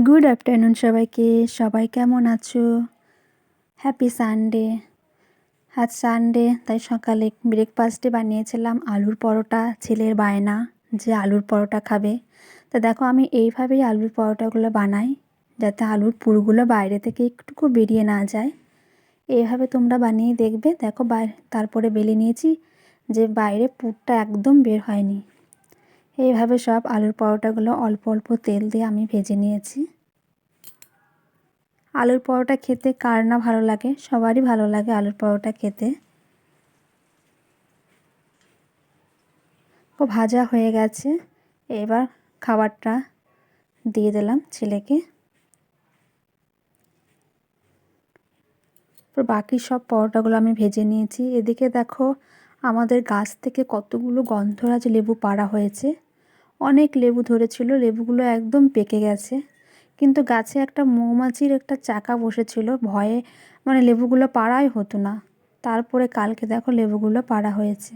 Good afternoon সবাইকে। সবাই কেমন আছো? Happy Sunday. আজ সানডে, তাই সকালে ব্রেকফাস্টে বানিয়েছিলাম আলুর পরোটা। ছেলের বায়না যে আলুর পরোটা খাবে। তো দেখো, আমি এইভাবেই আলুর পরোটাগুলো বানাই, যাতে আলুর পুরগুলো বাইরে থেকে একটুকু বেরিয়ে না যায়। এইভাবে তোমরা বানিয়ে দেখবে। দেখো তারপরে বেলে নিয়েছি যে বাইরে পুরটা একদম বের হয়নি। এইভাবে সব আলুর পরোটাগুলো অল্প অল্প তেল দিয়ে আমি ভেজে নিয়েছি। আলুর পরোটা খেতে কার না ভালো লাগে? সবারই ভালো লাগে আলুর পরোটা খেতে। ও ভাজা হয়ে গেছে। এবার খাবারটা দিয়ে দিলাম ছেলেকে। বাকি সব পরোটাগুলো আমি ভেজে নিয়েছি। এদিকে দেখো, আমাদের গাছ থেকে কতগুলো গন্ধরাজ লেবু পাড়া হয়েছে। অনেক লেবু ধরেছিল, লেবুগুলো একদম পেকে গেছে। কিন্তু গাছে একটা মৌমাছির একটা চাকা বসেছিল, ভয়ে লেবুগুলো পাড়াই হতো না। তারপরে কালকে দেখো লেবুগুলো পাড়া হয়েছে।